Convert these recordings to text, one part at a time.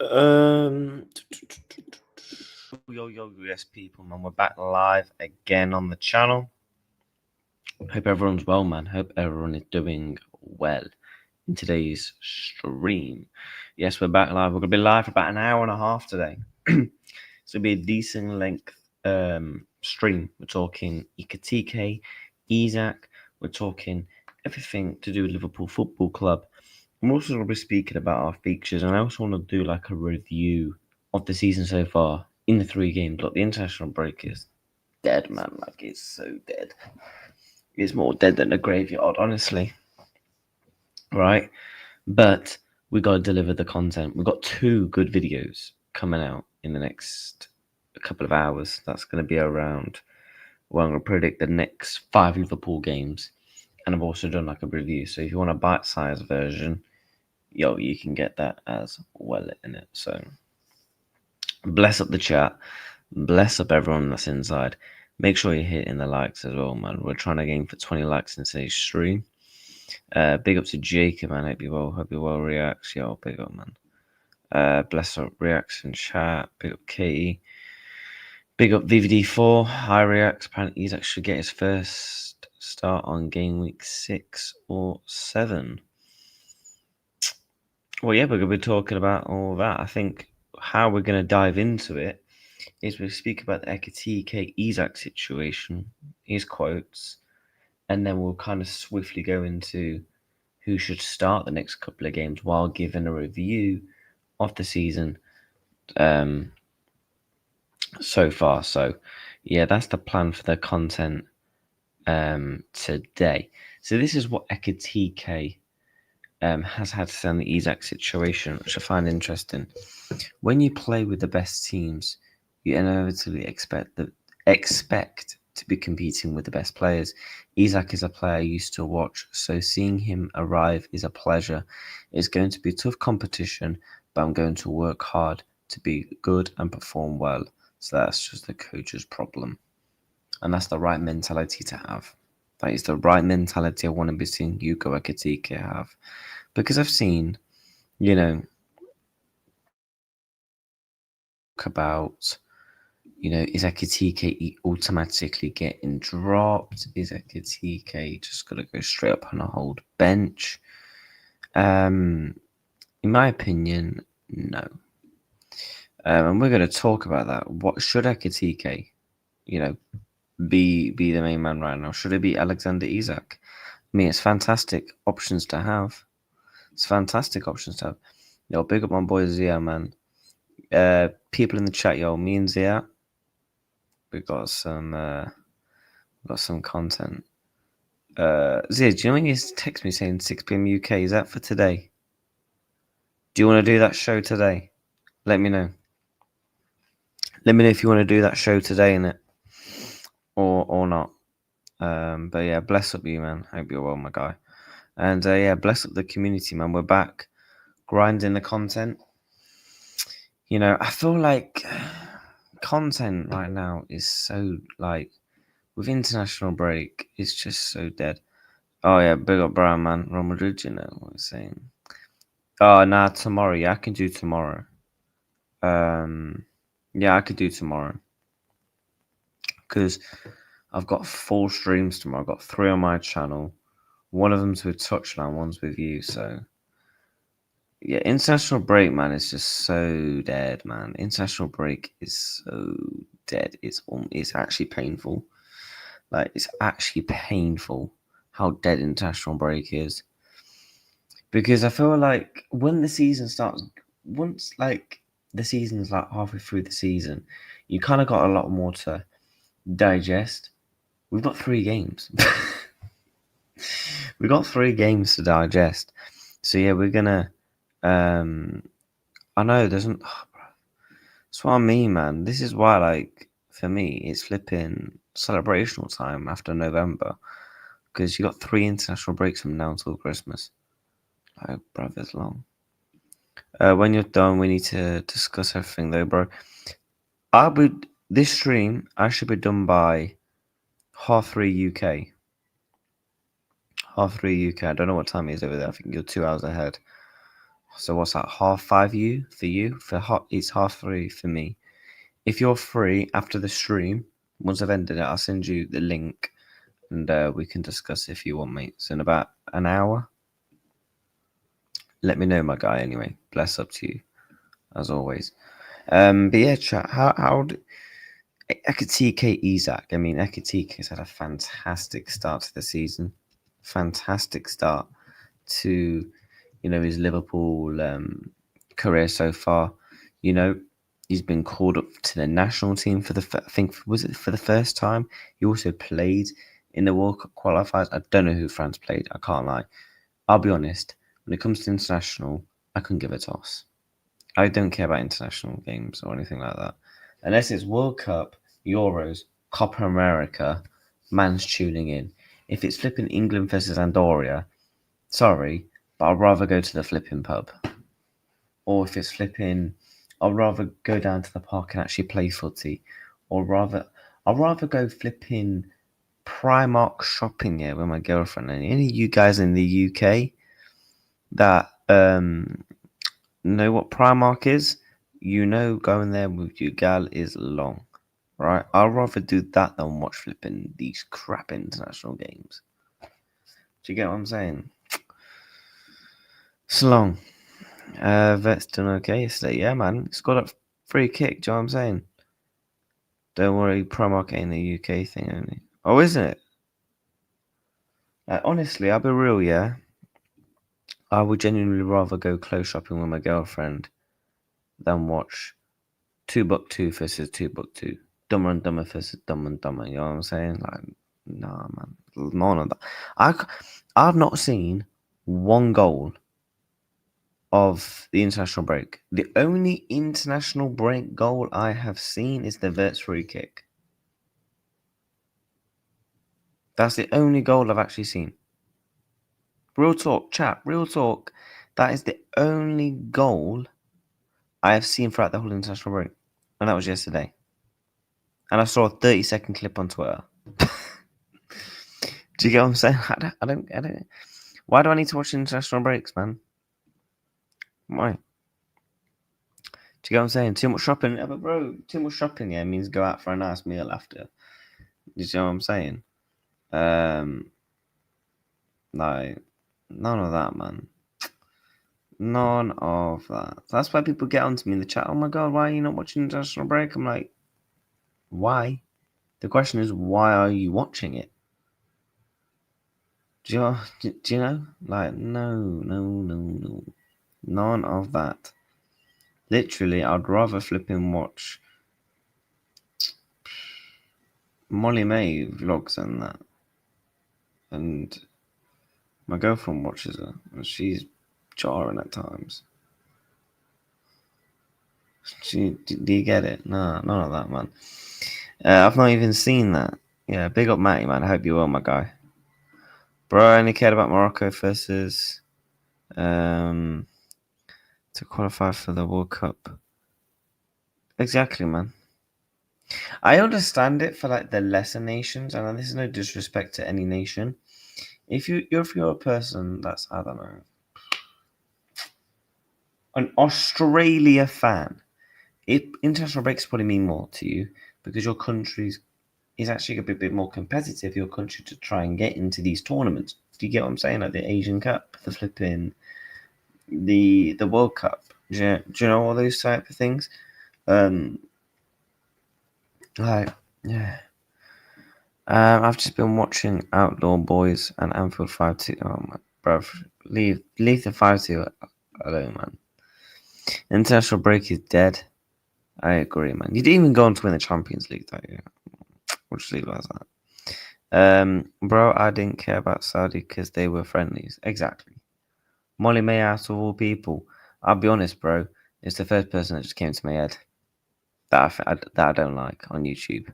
Yes, people, man. We're back live again on the channel. Hope everyone's well, man. Hope everyone is doing well in today's stream. Yes, we're back live. We're gonna be live for about an hour and a half today. So it'll be a decent length stream. We're talking Ekitike, Isak. We're talking everything to do with Liverpool Football Club. I'm also going to be speaking about our features, and I also want to do like a review of the season so far in the 3 games. Look, the international break is dead, man. Like, it's so dead. It's more dead than a graveyard, honestly. Right? But we got to deliver the content. We've got 2 good videos coming out in the next couple of hours. That's going to be around, well, I'm going to predict the next 5 Liverpool games. And I've also done like a review. So if you want a bite-sized version, you can get that as well in it. So bless up the chat, bless up everyone that's inside. Make sure you're hitting the likes as well, man. We're trying to aim for 20 likes in today's stream. Big up to Jacob, man. Hope you well. Reacts, yo, big up, man. Bless up reacts in chat. Big up Katie. Big up VVD4. Hi reacts. Apparently he's actually get his first start on game week 6 or 7. Well, yeah, we're going to be talking about all that. I think how we're going to dive into it is we speak about the Ekitike Isak situation, his quotes, and then we'll kind of swiftly go into who should start the next couple of games while giving a review of the season so far. So, yeah, that's the plan for the content today. So this is what Ekitike has had to say on the Isak situation, which I find interesting. When you play with the best teams, you inevitably expect to be competing with the best players. Isak is a player I used to watch, so seeing him arrive is a pleasure. It's going to be tough competition, but I'm going to work hard to be good and perform well. So that's just the coach's problem. And that's the right mentality to have. That is the right mentality I want to be seeing Yuko Ekitike have. Because I've seen, about, is Ekitike automatically getting dropped? Is Ekitike just going to go straight up on a hold bench? In my opinion, no. And we're going to talk about that. What should Ekitike, be the main man right now? Should it be Alexander Isak? I mean, it's fantastic options to have. It's fantastic options to have. Big up my boy Zia, man. People in the chat, me and Zia, we got some content. Zia, do you know when you text me saying 6 p.m. UK? Is that for today? Do you want to do that show today? Let me know. Let me know if you want to do that show today, innit? Or not. But yeah, bless up you, man. Hope you're well, my guy. And yeah, bless up the community, man. We're back grinding the content. I feel like content right now is so, like, with international break, it's just so dead. Oh yeah, big up Brown, man. Real Madrid, what I'm saying. Oh, nah, tomorrow. Yeah, I can do tomorrow. Yeah, I could do tomorrow. Because I've got 4 streams tomorrow. I've got 3 on my channel. One of them's with Touchline, one's with you, so... Yeah, international break, man, is just so dead, man. International break is so dead. It's actually painful. Like, it's actually painful how dead international break is. Because I feel like when the season starts, once, like, the season's, like, halfway through the season, you kind of got a lot more to digest. We've got 3 games. We've got 3 games to digest. So, yeah, we're gonna... I know, there's... That's what I mean, man. This is why, like, for me, it's flipping celebrational time after November. Because you got 3 international breaks from now until Christmas. Like, bro, it's long. When you're done, we need to discuss everything, though, bro. This stream, I should be done by 3:30 UK. 3:30 UK. I don't know what time it is over there. I think you're 2 hours ahead. So what's that? 5:30 you for you? It's 3:30 for me. If you're free after the stream, once I've ended it, I'll send you the link, and we can discuss if you want, mate. So in about an hour, let me know, my guy. Anyway, bless up to you as always. But yeah, chat. How Ekitike Isak? I mean, Ekitike has had a fantastic start to the season. Fantastic start to his Liverpool career so far. He's been called up to the national team for I think was it for the first time. He also played in the World Cup qualifiers. I don't know who France played. I can't lie. I'll be honest. When it comes to international, I couldn't give a toss. I don't care about international games or anything like that, unless it's World Cup, Euros, Copa America. Man's tuning in. If it's flipping England versus Andorra, sorry, but I'd rather go to the flipping pub. Or if it's flipping, I'd rather go down to the park and actually play footy. I'd rather go flipping Primark shopping, yeah, with my girlfriend. And any of you guys in the UK that know what Primark is, going there with your gal is long, right? I'd rather do that than watch flipping these crap international games. Do you get what I'm saying? It's long. Vet's done okay yesterday. Yeah, man. He's got a free kick. Do you know what I'm saying? Don't worry, Primark ain't the UK thing only. Oh, isn't it? Honestly, I'll be real, yeah. I would genuinely rather go clothes shopping with my girlfriend than watch 2 buck 2 versus 2 buck 2. Dumber and Dumber versus Dumb and Dumber. You know what I'm saying? Like, nah, man. None of that. I've not seen one goal of the international break. The only international break goal I have seen is the Verts free kick. That's the only goal I've actually seen. Real talk, chat, real talk. That is the only goal I have seen throughout the whole international break. And that was yesterday. And I saw a 30-second clip on Twitter. Do you get what I'm saying? I don't. Why do I need to watch international breaks, man? Why? Do you get what I'm saying? Too much shopping. Yeah, but bro, too much shopping, yeah, means go out for a nice meal after. You see what I'm saying? Like, none of that, man. None of that. That's why people get onto me in the chat. Oh my god, why are you not watching international break? I'm like, why? The question is, why are you watching it? Do you know? Like, no. None of that. Literally, I'd rather flip and watch Molly May vlogs than that. And my girlfriend watches her, and she's jarring at times. Do you get it? No, none of that, man. I've not even seen that. Yeah, big up Matty, man. I hope you well, my guy. Bro, I only cared about Morocco versus to qualify for the World Cup. Exactly, man. I understand it for like the lesser nations, and this is no disrespect to any nation. If you're a person that's, I don't know, an Australia fan, international breaks probably mean more to you because your country is actually a bit more competitive. Your country to try and get into these tournaments. Do you get what I'm saying? Like the Asian Cup, the flipping, the World Cup. Do you know all those type of things? Yeah. I've just been watching Outlaw Boys and Anfield 5-2. Oh my bruv, leave the 5-2 alone, man. International break is dead. I agree, man. You didn't even go on to win the Champions League, don't you? We'll just leave it as that. Bro, I didn't care about Saudi because they were friendlies. Exactly. Molly May, out of all people, I'll be honest, bro. It's the first person that just came to my head that I don't like on YouTube.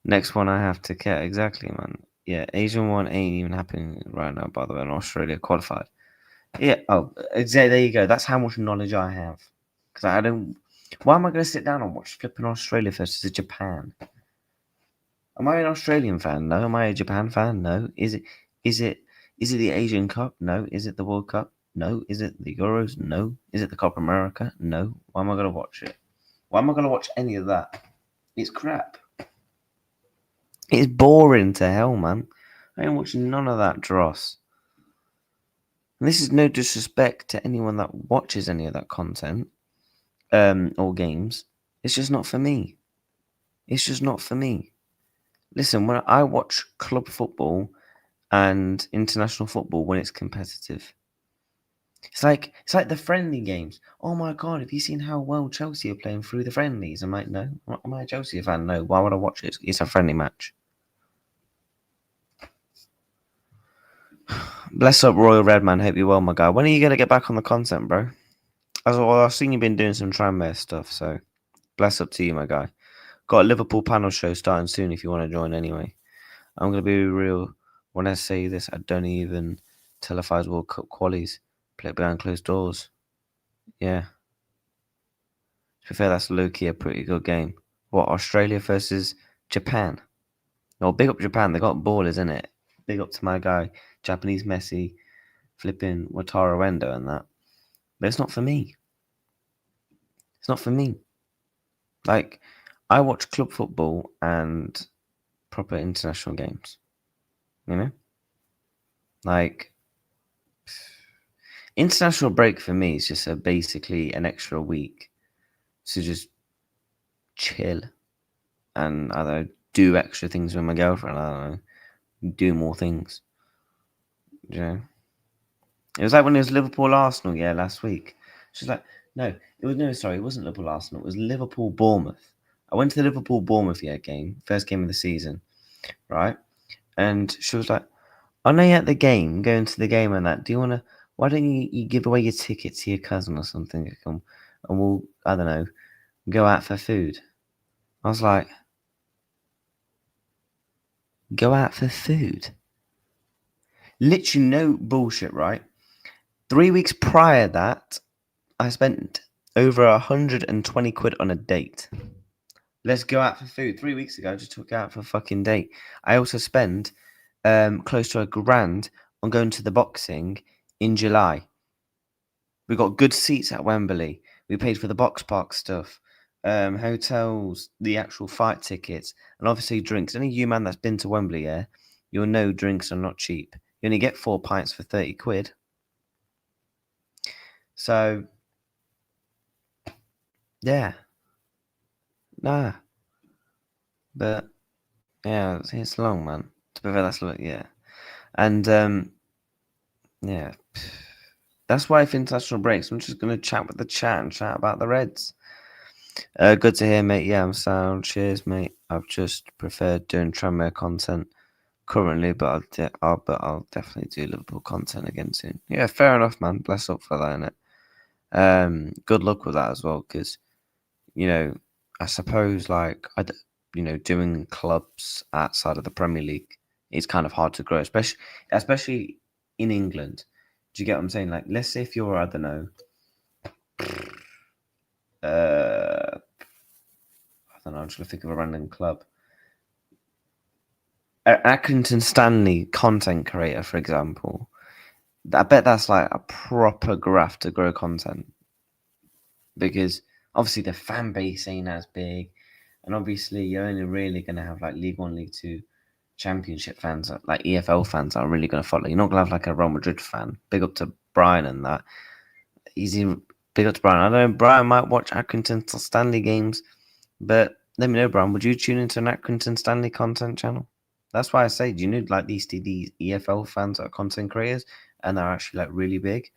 Next one I have to care. Exactly, man. Yeah, Asian one ain't even happening right now, by the way, and Australia qualified. Yeah, exactly. There you go. That's how much knowledge I have. Because I don't. Why am I going to sit down and watch flipping Australia versus Japan? Am I an Australian fan? No. Am I a Japan fan? No. Is Is it the Asian Cup? No. Is it the World Cup? No. Is it the Euros? No. Is it the Copa America? No. Why am I going to watch it? Why am I going to watch any of that? It's crap. It's boring to hell, man. I ain't watching none of that dross. And this is no disrespect to anyone that watches any of that content or games. It's just not for me. It's just not for me. Listen, when I watch club football and international football when it's competitive, it's like the friendly games. Oh my god, have you seen how well Chelsea are playing through the friendlies? I'm like, no, am I a Chelsea fan? No. Why would I watch it? It's a friendly match. Bless up, Royal Redman. Hope you're well, my guy. When are you gonna get back on the content, bro? I've seen you've been doing some Tranmere stuff, so bless up to you, my guy. Got a Liverpool panel show starting soon if you want to join anyway. I'm going to be real. When I say this, I don't even televise World Cup qualies. Play it behind closed doors. Yeah. To be fair, that's low-key a pretty good game. What, Australia versus Japan? Oh, big up Japan. They got ballers, innit? Big up to my guy, Japanese Messi, flipping Wataru Endo and that. But it's not for me. It's not for me. Like, I watch club football and proper international games. You know? Like, international break for me is just basically an extra week to just chill and I don't know, do extra things with my girlfriend. I don't know, do more things. You know? It was like when it was Liverpool Arsenal, last week. She's like, it wasn't Liverpool Arsenal, it was Liverpool Bournemouth. I went to the Liverpool Bournemouth game, first game of the season, right? And she was like, I know you're at the game, going to the game and that. Why don't you give away your ticket to your cousin or something? And we'll, I don't know, go out for food. I was like, go out for food? Literally no bullshit, right? 3 weeks prior that, I spent over 120 quid on a date. Let's go out for food. 3 weeks ago, I just took out for a fucking date. I also spent close to £1,000 on going to the boxing in July. We got good seats at Wembley. We paid for the box park stuff, hotels, the actual fight tickets, and obviously drinks. Any you man that's been to Wembley, you'll know drinks are not cheap. You only get 4 pints for 30 quid. So, yeah. Nah. But, yeah, it's long, man. To be fair, that's long, yeah. And, yeah. That's why for international breaks, I'm just going to chat with the chat and chat about the Reds. Good to hear, mate. Yeah, I'm sound. Cheers, mate. I've just preferred doing Tranmere content currently, but I'll definitely do Liverpool content again soon. Yeah, fair enough, man. Bless up for that, innit? Good luck with that as well, because I suppose doing clubs outside of the Premier League, it's kind of hard to grow, especially in England. Do you get what I'm saying? Like, let's say if you're, I don't know, I'm just gonna think of a random club. Accrington Stanley content creator, for example. I bet that's like a proper graft to grow content, because obviously the fan base ain't as big, and obviously you're only really gonna have like League One, League Two, Championship fans, like EFL fans, that are really gonna follow. You're not gonna have like a Real Madrid fan. Big up to Brian and that. Big up to Brian. I don't know, Brian might watch Accrington Stanley games, but let me know, Brian. Would you tune into an Accrington Stanley content channel? That's why I say, do you know like these EFL fans that are content creators and they're actually like really big?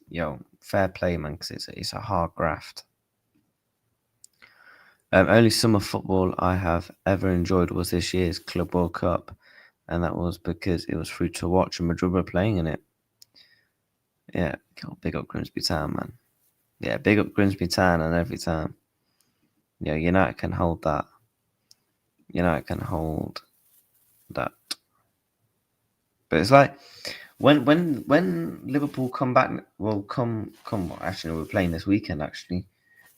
Yo, fair play, man, because it's a hard graft. Only summer football I have ever enjoyed was this year's Club World Cup, and that was because it was free to watch and Madrid were playing in it. Yeah, big up Grimsby Town, man. Yeah, big up Grimsby Town and every time. Yeah, United can hold that. United can hold that. But it's like when Liverpool come back, well, actually, we're playing this weekend. Actually,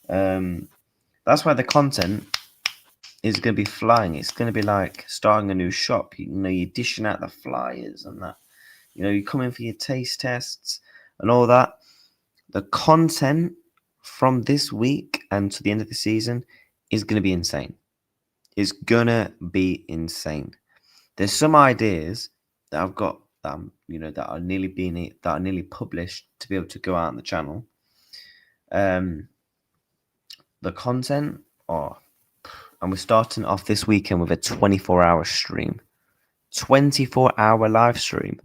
that's why the content is going to be flying. It's going to be like starting a new shop. You're dishing out the flyers and that. you come in for your taste tests and all that. The content from this week and to the end of the season is going to be insane. It's going to be insane. There's some ideas that I've got, that are nearly published to be able to go out on the channel. The content, and we're starting off this weekend with a 24-hour stream. 24-hour live stream.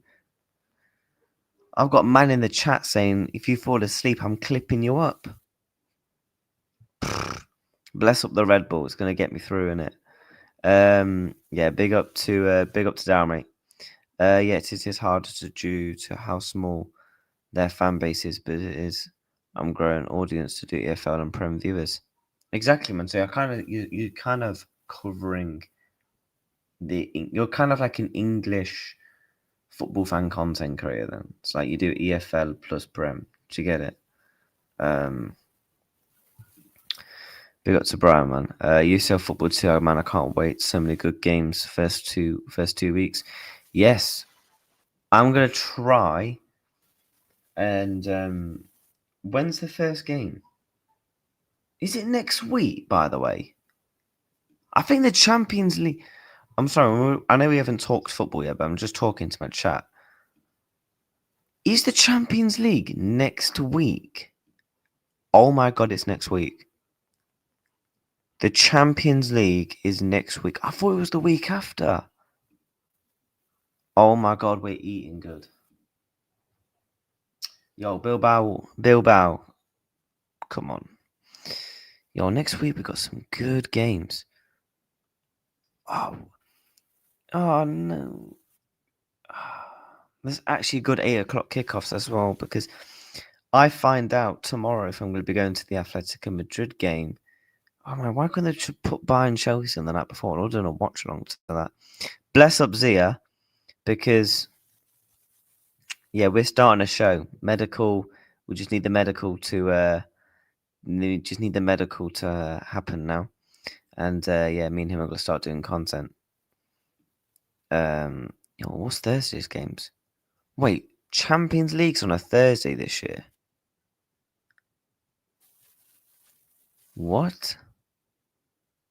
I've got a man in the chat saying, if you fall asleep, I'm clipping you up. Bless up the Red Bull. It's going to get me through, innit? Big up to Darryl, mate. It is hard due to how small their fan base is, but it is. I'm growing audience to do EFL and Prem viewers. Exactly, man. So you're kind of covering you're kind of like an English football fan content creator then. It's like you do EFL plus Prem. Do you get it? Big up to Brian, man. UCL football too, man. I can't wait. So many good games first two weeks. Yes, I'm gonna try. And when's the first game? Is it next week? By the way, I think the Champions League. I'm sorry. I know we haven't talked football yet, but I'm just talking to my chat. Is the Champions League next week? Oh my God, it's next week. The Champions League is next week. I thought it was the week after. Oh my God, we're eating good. Yo, Bilbao. Come on. Yo, next week we got some good games. Oh no. There's actually good 8 o'clock kickoffs as well, because I find out tomorrow if I'm going to be going to the Atletico Madrid game. Oh man, why couldn't they put Bayern Chelsea on the night before? I'll do a watch along to that. Bless up Zia, because we're starting a show. Medical. We just need the medical to happen now. And me and him are gonna start doing content. What's Thursday's games? Wait, Champions League's on a Thursday this year. What?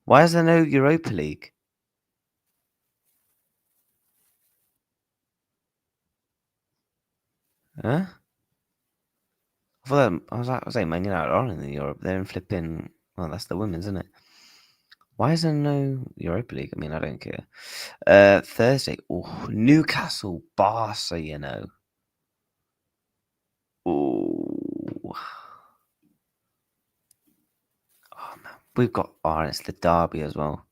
Why is there no Europa League? Huh? I was like, Man United are in Europe. They're in flipping. Well, that's the women's, isn't it? Why is there no Europa League? I mean, I don't care. Thursday. Oh, Newcastle, Barca. Oh man, we've got. It's the derby as well.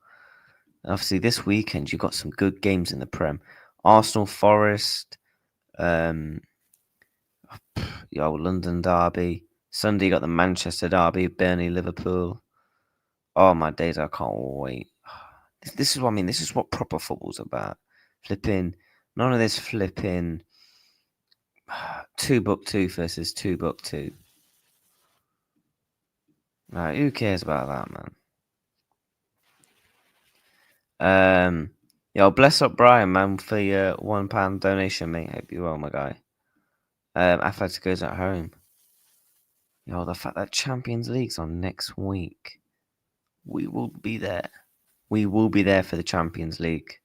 Obviously, this weekend you've got some good games in the Prem. Arsenal, Forest. London derby. Sunday you got the Manchester derby, Burnley, Liverpool. Oh my days, I can't wait. This is what I mean. This is what proper football's about. Flipping. None of this flipping. 2-2 versus 2-2. Like, who cares about that, man? Bless up Brian, man, for your £1 donation, mate. Hope you're well, my guy. Atletico's at home. The fact that Champions League's on next week. We will be there. We will be there for the Champions League.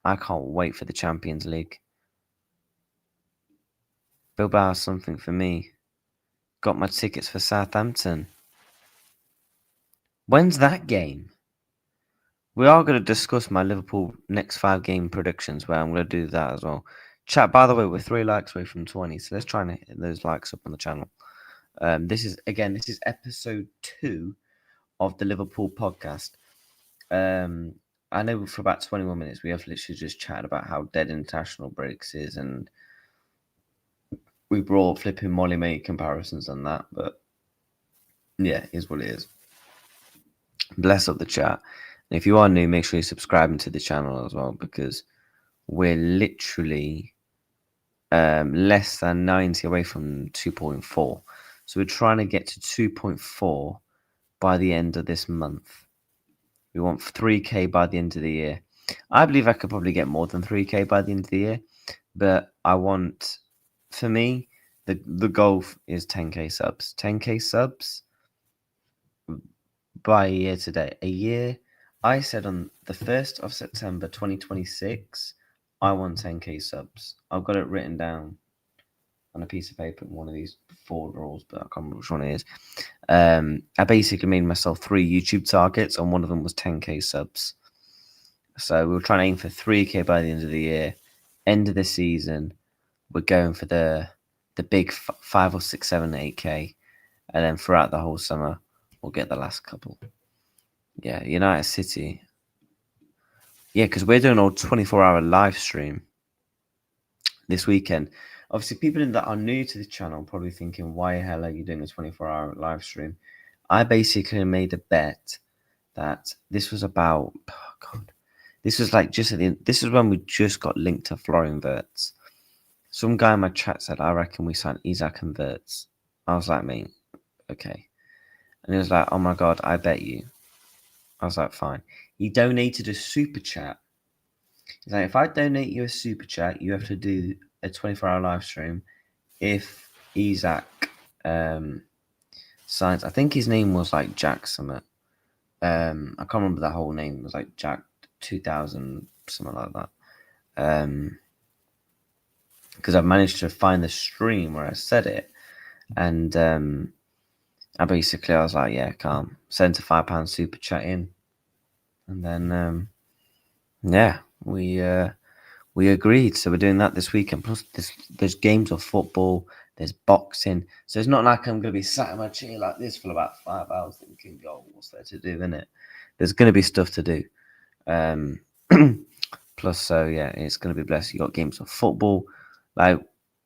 I can't wait for the Champions League. Bilbao has something for me. Got my tickets for Southampton. When's that game? We are going to discuss my Liverpool next 5 game predictions, where I'm going to do that as well. Chat, by the way, we're 3 likes away from 20, so let's try and hit those likes up on the channel. This is episode 2 of the Liverpool podcast. I know for about 21 minutes we have literally just chatted about how dead international breaks is, and we brought flipping Molly May comparisons on that, but yeah, it is what it is. Bless up the chat. And if you are new, make sure you're subscribing to the channel as well, because we're literally less than 90 away from 2.4. So we're trying to get to 2.4 by the end of this month. We want 3K by the end of the year. I believe I could probably get more than 3K by the end of the year, But I want, for me, the goal is 10k subs. 10k subs by a year today. A year. I said on the 1st of September 2026, I want 10k subs. I've got it written down on a piece of paper in one of these folders, but I can't remember which one it is. I basically made myself 3 YouTube targets, and one of them was 10k subs. So we were trying to aim for 3k by the end of the year. End of the season, we're going for the big 5 or 6, 7, 8k, and then throughout the whole summer, we'll get the last couple. Yeah, United City. Yeah, because we're doing a 24-hour live stream this weekend. Obviously, people that are new to the channel probably thinking, why the hell are you doing a 24-hour live stream? I basically made a bet that this was about, oh God, this was like just at the end, this is when we just got linked to Florian Wirtz. Some guy in my chat said, I reckon we signed Isak and Wirtz. I was like, mate, okay. And he was like, oh my God, I bet you. I was like, fine. He donated a super chat. He's like, if I donate you a super chat, you have to do a 24-hour live stream. If Isak signs, I think his name was like Jack Summit. I can't remember the whole name. It was like Jack 2000, something like that. Because I've managed to find the stream where I said it, and I was like, yeah, calm. Sent a £5 super chat in, and then yeah, we agreed. So we're doing that this weekend. Plus, there's games of football. There's boxing. So it's not like I'm going to be sat in my chair like this for about 5 hours thinking, "Oh, what's there to do?" Innit? There's going to be stuff to do. Plus, so yeah, it's going to be blessed. You got games of football, like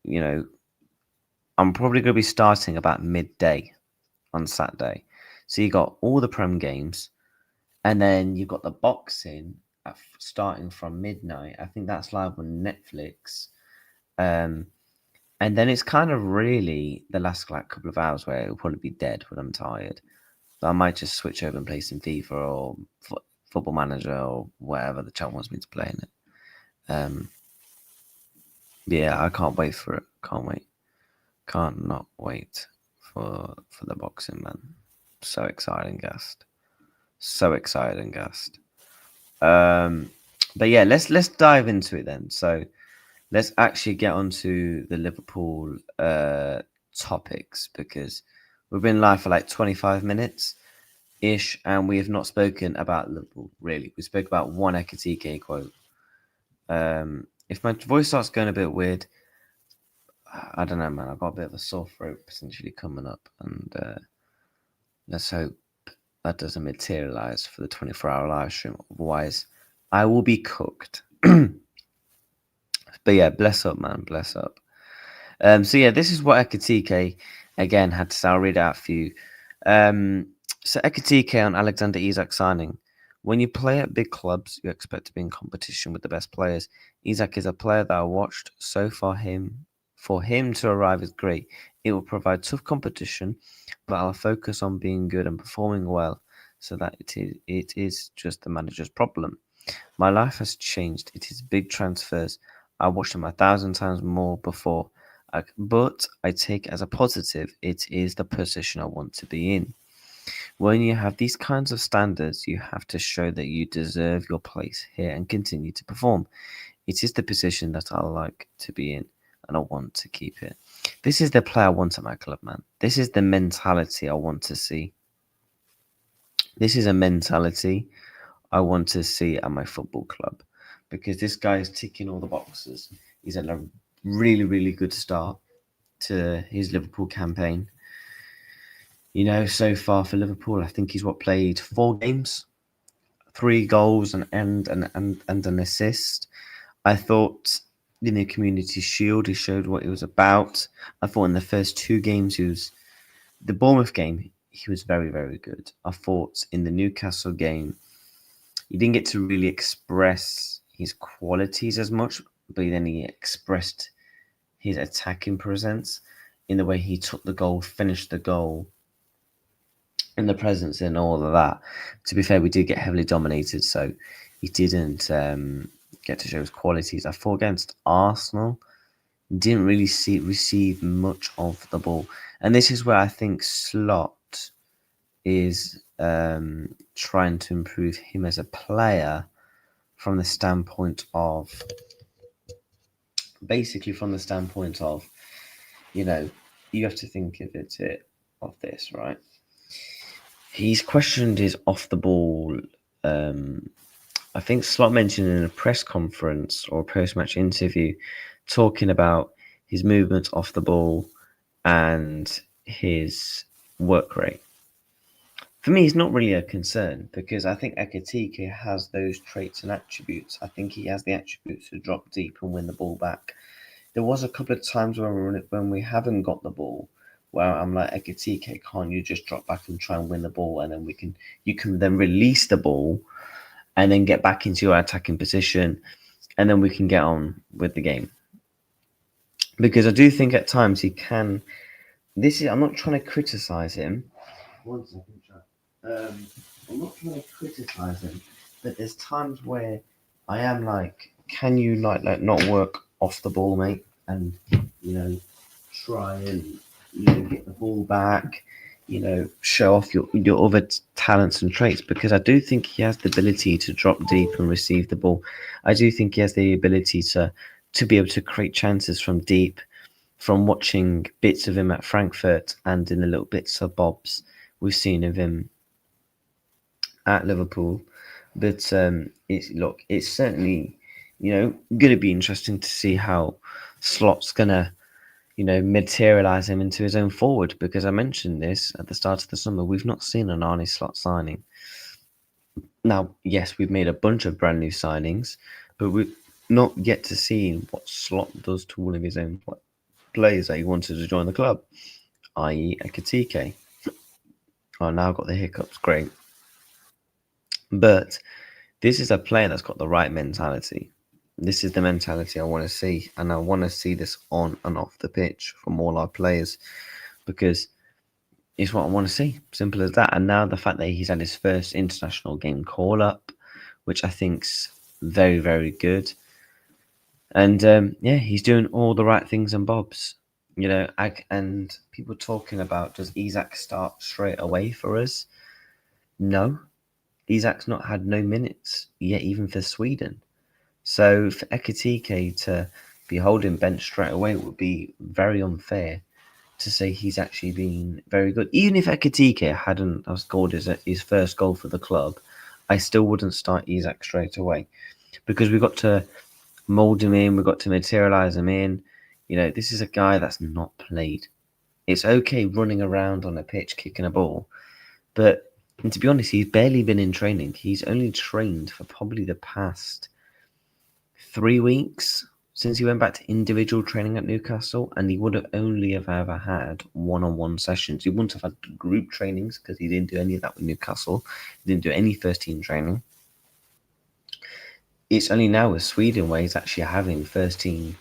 I'm probably going to be starting about midday on Saturday. So you got all the Prem games, and then you've got the boxing starting from midnight. I think that's live on Netflix. And then it's kind of really the last couple of hours where it'll probably be dead when I'm tired. So I might just switch over and play some FIFA or Football Manager or whatever the chat wants me to play in it. Yeah, I can't wait for it. Can't wait. Can't not wait for the boxing, man. So exciting, gassed. So excited and gassed. But yeah, let's dive into it then. So let's actually get onto the Liverpool topics, because we've been live for like 25 minutes ish, and we have not spoken about Liverpool really. We spoke about one Ekitike quote. If my voice starts going a bit weird, I don't know, man. I've got a bit of a sore throat potentially coming up, and let's hope that doesn't materialize for the 24-hour live stream. Otherwise, I will be cooked. But yeah, bless up, man. Bless up. So yeah, this is what Ekitike again had to say. I'll read out for you. So Ekitike on Alexander Isak signing. When you play at big clubs, you expect to be in competition with the best players. Isak is a player that I watched so far. For him to arrive is great. It will provide tough competition, but I'll focus on being good and performing well, so that it is just the manager's problem. My life has changed. It is big transfers. I watched them 1,000 times more before, but I take it as a positive. It is the position I want to be in. When you have these kinds of standards, you have to show that you deserve your place here and continue to perform. It is the position that I like to be in, and I want to keep it. This is the player I want at my club, man. This is the mentality I want to see. This is a mentality I want to see at my football club, because this guy is ticking all the boxes. He's had a really, really good start to his Liverpool campaign. So far for Liverpool, I think he's played 4 games, 3 goals and an assist. I thought in the Community Shield, he showed what he was about. I thought in the first 2 games, the Bournemouth game, he was very, very good. I thought in the Newcastle game, he didn't get to really express his qualities as much, but then he expressed his attacking presence in the way he took the goal, finished the goal, and the presence and all of that. To be fair, we did get heavily dominated, so he didn't get to show his qualities. I thought against Arsenal, didn't really receive much of the ball. And this is where I think Slot is trying to improve him as a player from the standpoint of, you know, you have to think of this, right? He's questioned his off the ball. I think Slot mentioned in a press conference or a post-match interview, talking about his movements off the ball and his work rate. For me, it's not really a concern because I think Ekitike has those traits and attributes. I think he has the attributes to drop deep and win the ball back. There was a couple of times when we haven't got the ball, where I'm like, Ekitike, can't you just drop back and try and win the ball, and then you can then release the ball, and then get back into your attacking position, and then we can get on with the game. Because I do think at times he can. I'm not trying to criticize him. One second, chat. I'm not trying to criticize him, but there's times where I am like, can you like not work off the ball, mate, and try and get the ball back, show off your other talents and traits, because I do think he has the ability to drop deep and receive the ball. I do think he has the ability to be able to create chances from deep. From watching bits of him at Frankfurt and in the little bits of bobs we've seen of him at Liverpool, but it's certainly going to be interesting to see how Slot's gonna materialize him into his own forward, because I mentioned this at the start of the summer. We've not seen an Arne Slot signing. Now, yes, we've made a bunch of brand new signings, but we've not yet to see what Slot does to all of his own players that he wanted to join the club, i.e. Ekitike. I now got the hiccups, great. But this is a player that's got the right mentality. This is the mentality I want to see, and I want to see this on and off the pitch from all our players, because it's what I want to see. Simple as that. And now the fact that he's had his first international game call up, which I think's very, very good. And he's doing all the right things and bobs. And people talking about, does Isak start straight away for us? No. Isak's not had no minutes yet, even for Sweden. So for Ekitike to be holding bench straight away would be very unfair to say he's actually been very good. Even if Ekitike hadn't scored his first goal for the club, I still wouldn't start Isak straight away, because we've got to mould him in, we've got to materialise him in. This is a guy that's not played. It's okay running around on a pitch kicking a ball, but to be honest, he's barely been in training. He's only trained for probably the past 3 weeks since he went back to individual training at Newcastle, and he would have only have ever had one-on-one sessions. He wouldn't have had group trainings because he didn't do any of that with Newcastle. He didn't do any first team training. It's only now with Sweden where he's actually having first team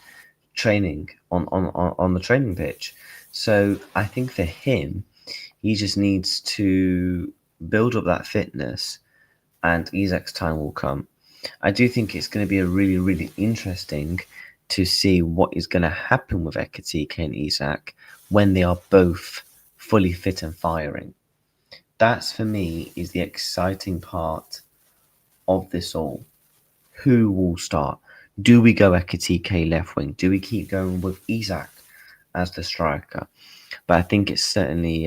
training on the training pitch. So I think for him, he just needs to build up that fitness, and Isak's time will come. I do think it's going to be a really, really interesting to see what is going to happen with Ekitike and Isak when they are both fully fit and firing. That's, for me, is the exciting part of this all. Who will start? Do we go Ekitike left wing? Do we keep going with Isak as the striker? But I think it's certainly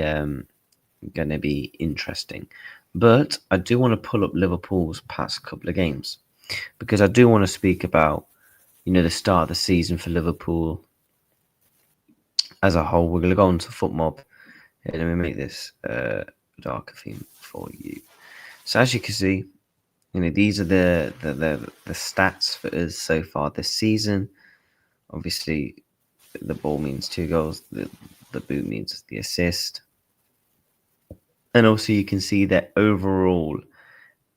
going to be interesting. But I do want to pull up Liverpool's past couple of games, because I do want to speak about, the start of the season for Liverpool as a whole. We're going to go on to FootMob. Let me make this darker theme for you. So as you can see, these are the stats for us so far this season. Obviously, the ball means 2 goals. The boot means the assist. And also you can see their overall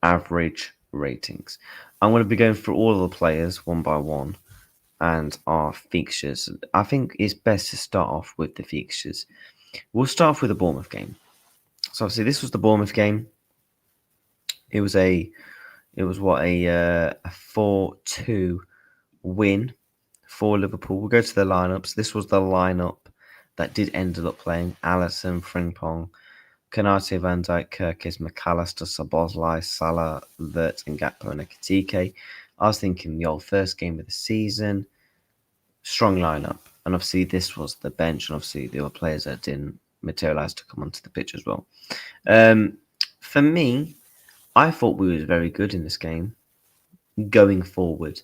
average ratings. I'm going to be going through all of the players one by one and our fixtures. I think it's best to start off with the fixtures. We'll start off with the Bournemouth game. So obviously this was the Bournemouth game. It was a It was a 4-2 win for Liverpool. We'll go to the lineups. This was the lineup that did end up playing: Alisson, Frimpong, Konate, Van Dijk, Kirkis, McAllister, Szoboszlai, Salah, Wirtz, and Gakpo and Ekitike. I was thinking the old first game of the season, strong lineup. And obviously this was the bench, and obviously there were players that didn't materialise to come onto the pitch as well. For me, I thought we was very good in this game. Going forward,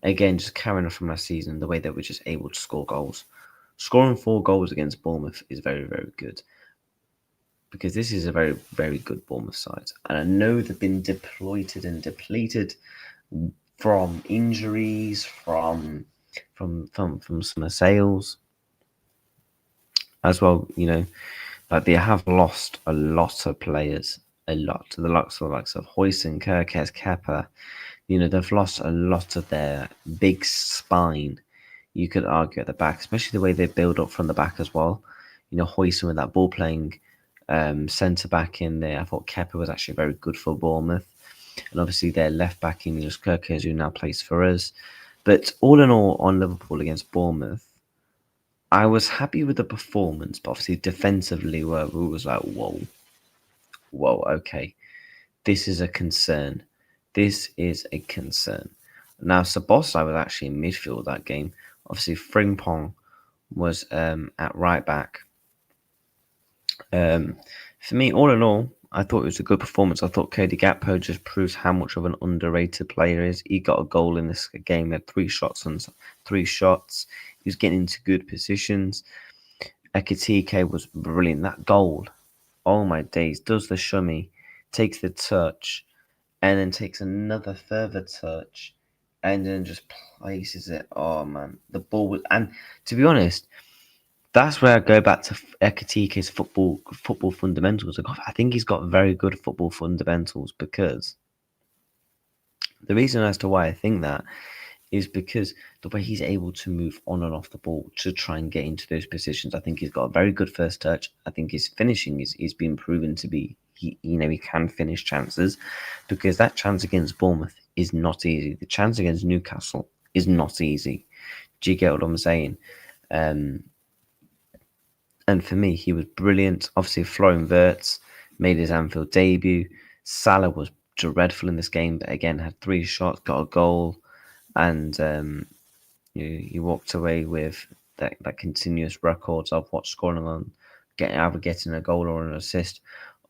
again, just carrying on from last season, the way that we're just able to score goals. Scoring 4 goals against Bournemouth is very, very good, because this is a very, very good Bournemouth side. And I know they've been depleted from injuries, from summer sales as well. You know, like they have lost a lot of players, the likes of Huijsen, Kerkez, Kepa. You know, they've lost a lot of their big spine, you could argue, at the back, especially the way they build up from the back as well. You know, Huijsen with that ball playing centre back in there. I thought Kepa was actually very good for Bournemouth. And obviously their left back in Milos Kerkez, who now plays for us. But all in all, on Liverpool against Bournemouth, I was happy with the performance, but obviously defensively, we was like, whoa, okay, this is a concern. This is a concern. Now, Szoboszlai was actually in midfield that game. Obviously, Frimpong was at right back. For me, all in all, I thought it was a good performance. I thought Cody Gakpo just proves how much of an underrated player he is. He got a goal in this game. He had 3 shots. He was getting into good positions. Ekitike was brilliant. That goal, oh my days, does the shummy, takes the touch, and then takes another further touch, and then just places it. Oh man, the ball was, and to be honest, that's where I go back to Ekitike's football fundamentals. I think he's got very good football fundamentals, because the reason as to why I think that is because the way he's able to move on and off the ball to try and get into those positions. I think he's got a very good first touch. I think his finishing is being proven to be, he can finish chances, because that chance against Bournemouth is not easy. The chance against Newcastle is not easy. Do you get what I'm saying? And for me, he was brilliant. Obviously, Florian Wirtz made his Anfield debut. Salah was dreadful in this game, but again had 3 shots, got a goal, and he walked away with that continuous records of what's scoring on, getting a goal or an assist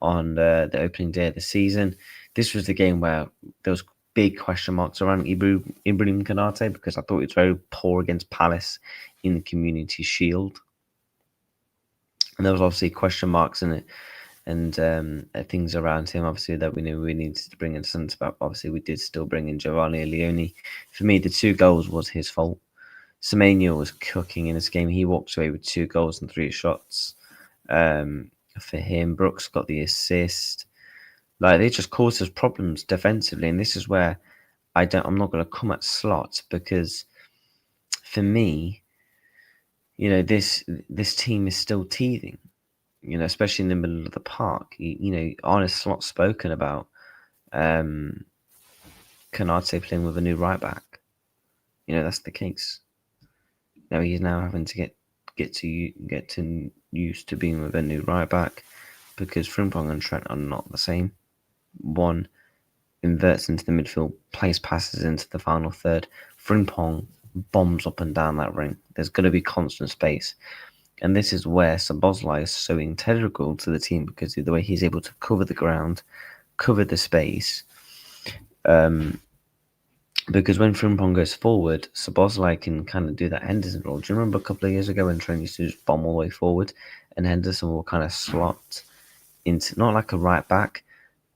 on the opening day of the season. This was the game where there was big question marks around Ibrahim Konate, because I thought he was very poor against Palace in the Community Shield. And there was obviously question marks in it, and things around him, obviously, that we knew we needed to bring in centre back. Obviously, we did still bring in Giovanni Leone. For me, the 2 goals was his fault. Semenyo was cooking in this game. He walked away with 2 goals and 3 shots. For him, Brooks got the assist. Like, they just caused us problems defensively, and this is where I'm not going to come at Slot, because for me, you know, this team is still teething, you know, especially in the middle of the park. You know, Arne Slot spoken about Konate playing with a new right back. You know, that's the case. Now he's having to get used to being with a new right back, because Frimpong and Trent are not the same. One inverts into the midfield, plays passes into the final third. Frimpong bombs up and down that ring. There's going to be constant space. And this is where Szoboszlai is so integral to the team, because of the way he's able to cover the ground, cover the space. Because when Frimpong goes forward, Szoboszlai can kind of do that Henderson role. Do you remember a couple of years ago when Trent used to just bomb all the way forward, and Henderson will kind of slot into, not like a right back,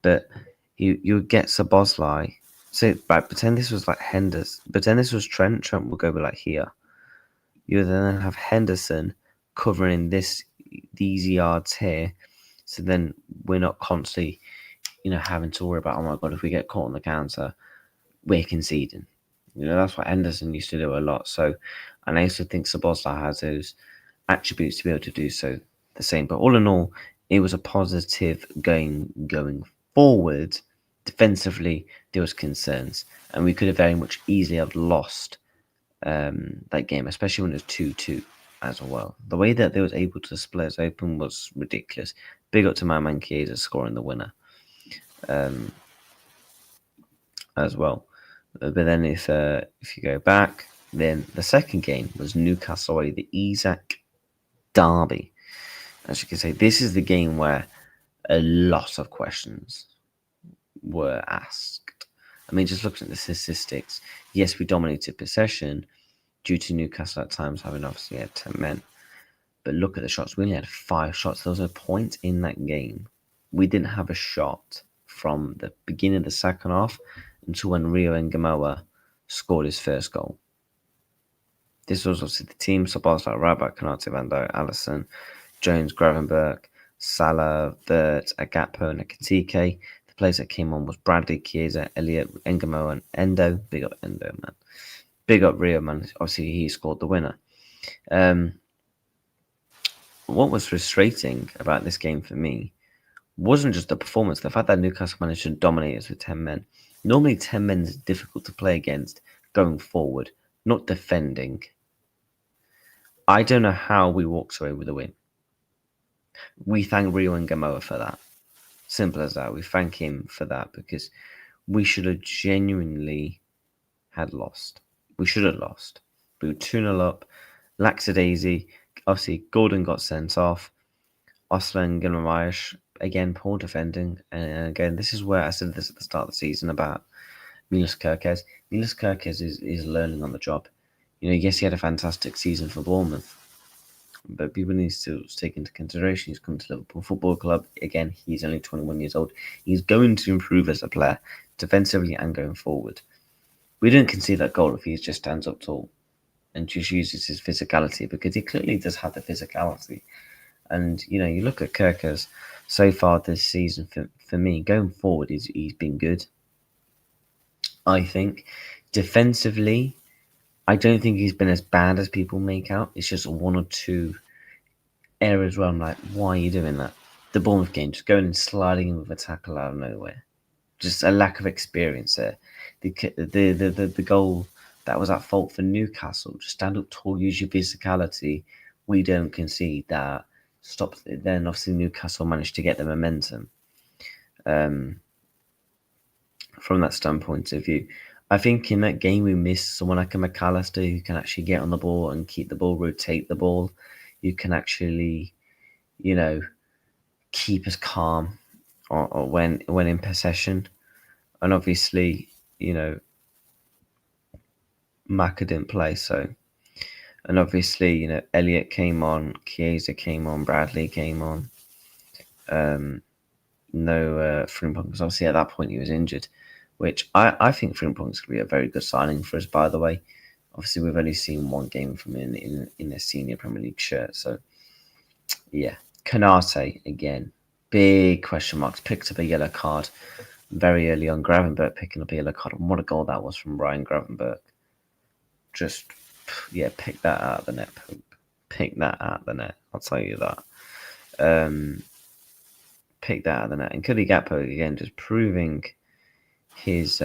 but you would get Szoboszlai. So, right, pretend this was like Henderson. Pretend this was Trent. Trent will go like here. You then have Henderson covering these yards here. So then we're not constantly, having to worry about, oh my God, if we get caught on the counter, we're conceding. That's what Henderson used to do a lot. So, and I also think Szoboszlai has those attributes to be able to do so the same. But all in all, it was a positive going forward. defensively there was concerns, and we could have very much easily have lost that game, especially when it was 2-2 as well. The way that they was able to split us open was ridiculous. Big up to my man Chiesa scoring the winner as well. But then if you go back, then the second game was Newcastle away, the Isak derby. As you can say, this is the game where a lot of questions were asked. I mean, just looking at the statistics, yes, we dominated possession due to Newcastle at times having obviously had 10 men. But look at the shots. We only had 5 shots. There was a point in that game. We didn't have a shot from the beginning of the second half until when Rio Ngamoa scored his first goal. This was obviously the team. So bars like Rabat, Konate, Van Dijk, Alisson, Jones, Gravenberch, Salah, Vert, Agapo, and Ekitike. The players that came on was Bradley, Chiesa, Elliott, Ngamoa, and Endo. Big up Endo, man. Big up Rio, man. Obviously, he scored the winner. What was frustrating about this game for me wasn't just the performance, the fact that Newcastle managed to dominate us with 10 men. Normally 10 men is difficult to play against going forward, not defending. I don't know how we walked away with a win. We thank Rio and Gamoa for that. Simple as that. We thank him for that because we should have genuinely had lost. We should have lost. We were 2-0 up, lackadaisy. Obviously, Gordon got sent off. Osler and Guimaraes, again, poor defending. And again, this is where I said this at the start of the season about Milos Kerkez. Milos Kerkez is learning on the job. You know, yes, he had a fantastic season for Bournemouth, but people need to take into consideration he's come to Liverpool Football Club. Again, he's only 21 years old. He's going to improve as a player, defensively and going forward. We didn't concede that goal if he just stands up tall and just uses his physicality, because he clearly does have the physicality. And, you know, you look at Kerkez so far this season, for me, going forward, he's been good. I think defensively, I don't think he's been as bad as people make out. It's just 1 or 2 areas where I'm like, why are you doing that? The Bournemouth game, just going and sliding in with a tackle out of nowhere. Just a lack of experience there. The goal that was at fault for Newcastle, just stand up tall, use your physicality. We don't concede that. Stop. Then obviously Newcastle managed to get the momentum. From that standpoint of view, I think in that game we missed someone like a McAllister who can actually get on the ball and keep the ball, rotate the ball. You can actually, you know, keep us calm or when in possession. And obviously, you know, Maka didn't play, so. And obviously, you know, Elliott came on, Chiesa came on, Bradley came on. No Frimpong, because obviously at that point he was injured, which I think Frimpong's going to be a very good signing for us, by the way. Obviously, we've only seen 1 game from him in a senior Premier League shirt, so yeah. Konate, again, big question marks, picked up a yellow card very early on. Gravenberch picking up a yellow card, and what a goal that was from Ryan Gravenberch. Just, yeah, pick that out of the net, Pope. Pick that out of the net, I'll tell you that. Pick that out of the net. And Cody Gakpo, again, just proving his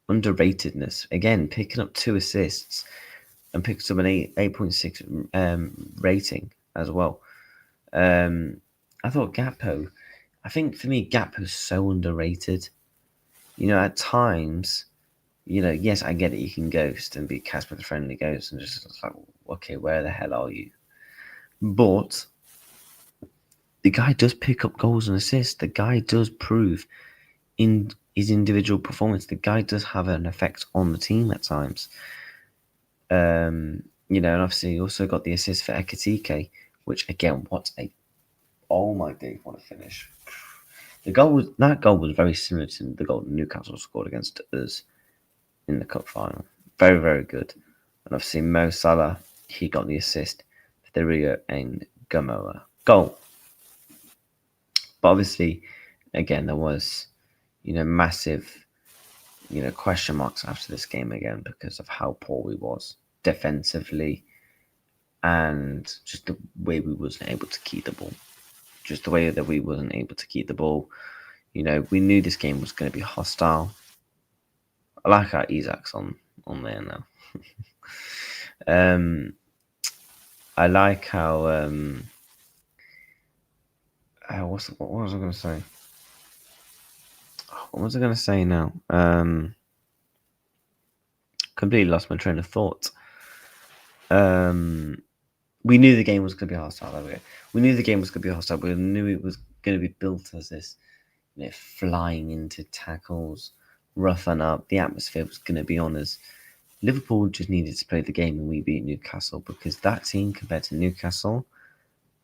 underratedness. Again, picking up 2 assists and picks up an 8.6 rating as well. I thought Gakpo, I think for me, Gakpo's so underrated. You know, at times, you know, yes, I get it. You can ghost and be Casper the Friendly Ghost and just like, okay, where the hell are you? But the guy does pick up goals and assists. The guy does prove in his individual performance. The guy does have an effect on the team at times. You know, and obviously he also got the assist for Ekitike, which again, oh my day, what a finish. That goal was very similar to the goal Newcastle scored against us in the cup final. Very, very good. And obviously Mo Salah, he got the assist for the Rio and Gamoa goal. But obviously, again, there was, you know, massive, you know, question marks after this game again because of how poor we was defensively and just the way we wasn't able to keep the ball. Just the way that we wasn't able to keep the ball. You know, we knew this game was going to be hostile. I like how Isak's on there now. I like how what was I going to say? What was I going to say now? Completely lost my train of thought. We knew the game was going to be hostile. There we go. We knew the game was going to be hostile. We knew it was going to be built as this, you know, flying into tackles, roughing up. The atmosphere was going to be on us. Liverpool just needed to play the game, and we beat Newcastle, because that team compared to Newcastle,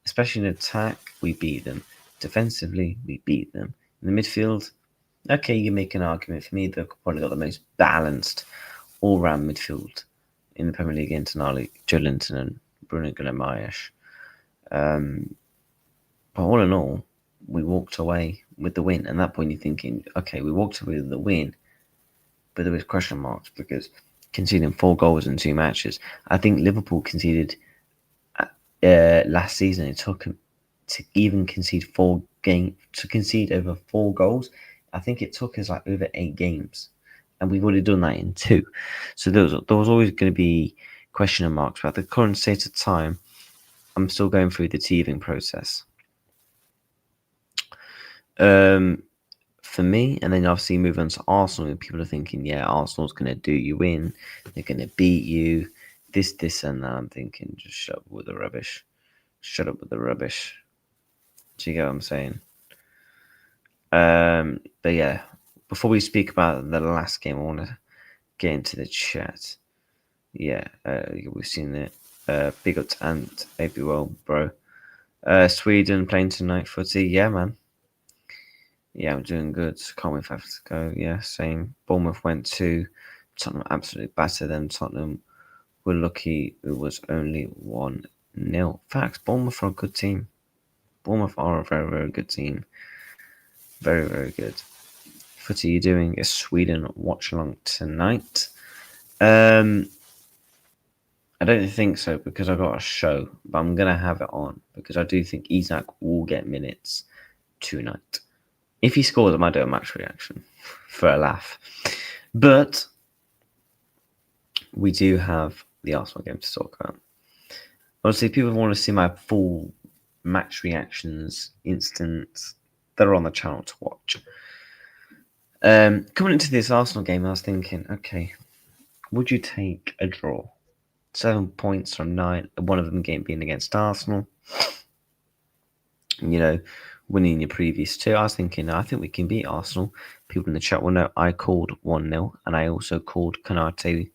especially in attack, we beat them. Defensively, we beat them. In the midfield, okay, you can make an argument. For me, they've probably got the most balanced all-round midfield in the Premier League internationally. Joelinton and Bruno Guimaraes. But all in all, we walked away with the win. And at that point, you're thinking, okay, we walked away with the win, but there was question marks because conceding 4 goals in 2 matches. I think Liverpool conceded last season. It took them to even concede over 4 goals. I think it took us like over 8 games, and we've already done that in 2. So there was always going to be question marks. But at the current state of time, I'm still going through the teething process. For me, and then obviously move on to Arsenal, and people are thinking, yeah, Arsenal's going to do you in, they're going to beat you, this, and that. I'm thinking, just shut up with the rubbish. Shut up with the rubbish. Do you get what I'm saying? But yeah, before we speak about the last game, I want to get into the chat. Yeah, we've seen it. Big up to Ant, maybe well, bro. Sweden playing tonight footy. Yeah, man. Yeah, I'm doing good. Can't wait for to go. Yeah, same. Bournemouth went to Tottenham, absolutely battered them. Tottenham were lucky it was only 1-0. Facts, Bournemouth are a good team. Bournemouth are a very, very good team. Very, very good. Footy you doing is Sweden watch along tonight. I don't think so because I got a show, but I'm going to have it on because I do think Isak will get minutes tonight. If he scores, I might do a match reaction for a laugh. But we do have the Arsenal game to talk about. Obviously, people want to see my full match reactions, instants that are on the channel to watch. Coming into this Arsenal game, I was thinking, okay, would you take a draw? 7 points from 9, one of them game being against Arsenal. You know, winning your previous 2. I was thinking, I think we can beat Arsenal. People in the chat will know I called 1-0, and I also called Konate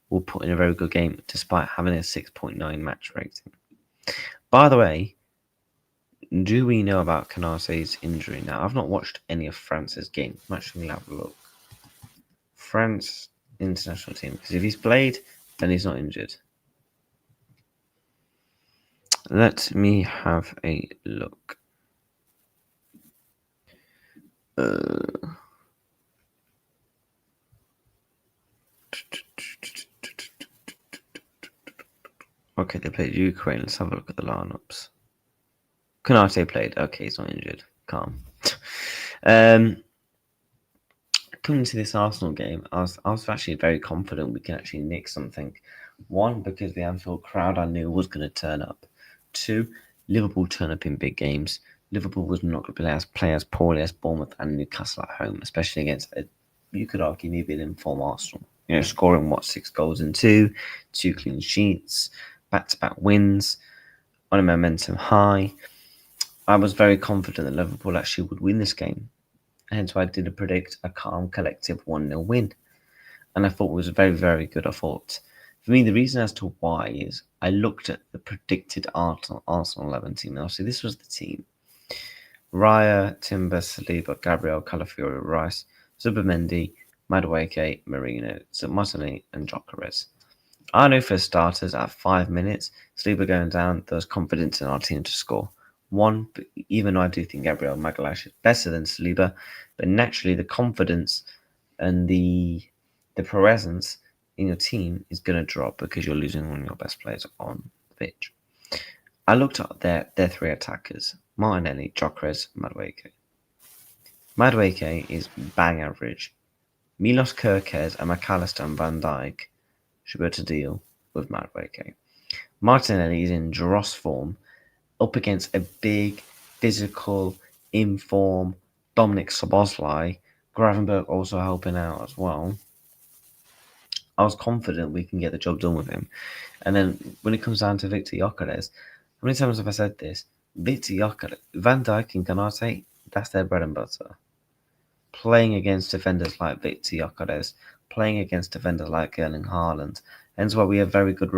will put in a very good game despite having a 6.9 match rating. By the way, do we know about Konate's injury now? I've not watched any of France's game. I'm actually going to have a look. France international team, because if he's played, then he's not injured. Let me have a look. Okay, they played Ukraine. Let's have a look at the lineups. Konate played. Okay, he's not injured. Calm. Coming into this Arsenal game, I was actually very confident we can actually nick something. 1, because the Anfield crowd I knew was going to turn up. 2, Liverpool turn up in big games. Liverpool was not going to play as poorly as Bournemouth and Newcastle at home, especially against you could argue maybe an informed Arsenal. You know, scoring 6 goals in 2 clean sheets, back-to-back wins, on a momentum high. I was very confident that Liverpool actually would win this game. Hence why I did predict a calm, collective 1-0 win. And I thought it was very, very good. I thought, for me, the reason as to why is I looked at the predicted Arsenal 11 team. Now, see, this was the team. Raya, Timber, Saliba, Gabriel, Calafiori, Rice, Zubimendi, Madueke, Marino, Martinelli, and Gyökeres. I know for starters, at 5 minutes, Saliba going down, there was confidence in our team to score. 1, even though I do think Gabriel Magalhaes is better than Saliba, but naturally the confidence and the presence in your team is going to drop because you're losing one of your best players on the pitch. I looked at their 3 attackers, Martinelli, Gyökeres, Madueke. Madueke is bang average. Milos Kerkez and McAllister and Van Dijk should be able to deal with Madueke. Martinelli is in dross form, up against a big, physical, in-form Dominic Szoboszlai. Gravenberch also helping out as well. I was confident we can get the job done with him. And then when it comes down to Victor Gyökeres, how many times have I said this? Victor Gyökeres, Van Dijk and Konate, that's their bread and butter. Playing against defenders like Victor Gyökeres, playing against defenders like Erling Haaland. Hence why we have very good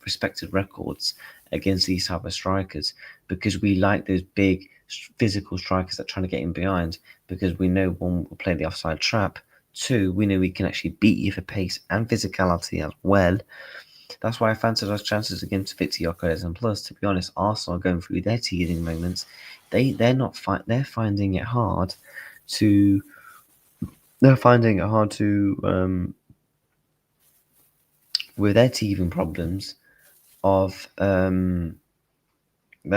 respected records against these type of strikers, because we like those big physical strikers that are trying to get in behind, because we know, one, we'll play the offside trap, two, we know we can actually beat you for pace and physicality as well. That's why I fancied our chances against Victor Gyökeres, and plus, to be honest, Arsenal are going through their teething moments. They're finding it hard to with their teething problems of they're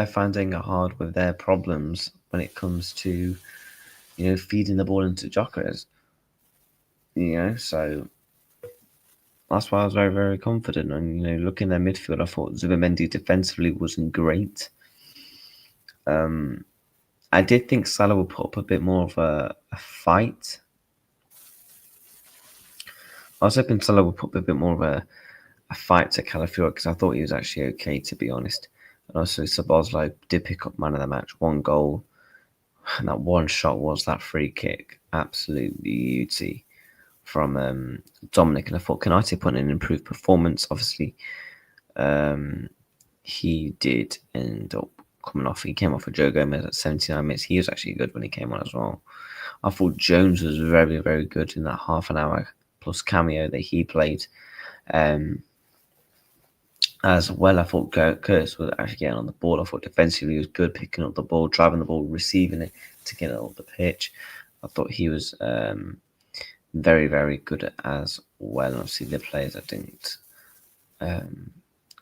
finding it hard with their problems when it comes to feeding the ball into Gyökeres. So that's why I was very, very confident. And looking at their midfield, I thought Zubimendi defensively wasn't great. I did think Salah would put up a bit more of a fight. I was hoping Salah would put up a bit more of a fight to Calafiori, because I thought he was actually okay, to be honest. And also, Szoboszlai did pick up man of the match, 1 goal. And that one shot was that free kick. Absolute beauty from Dominic. And I thought Konate put in an improved performance. Obviously, he did end up coming off. He came off with Joe Gomez at 79 minutes. He was actually good when he came on as well. I thought Jones was very, very good in that half an hour plus cameo that he played. As well, I thought Curtis was actually getting on the ball. I thought defensively he was good, picking up the ball, driving the ball, receiving it to get it off the pitch. I thought he was very, very good as well. And obviously, the players that didn't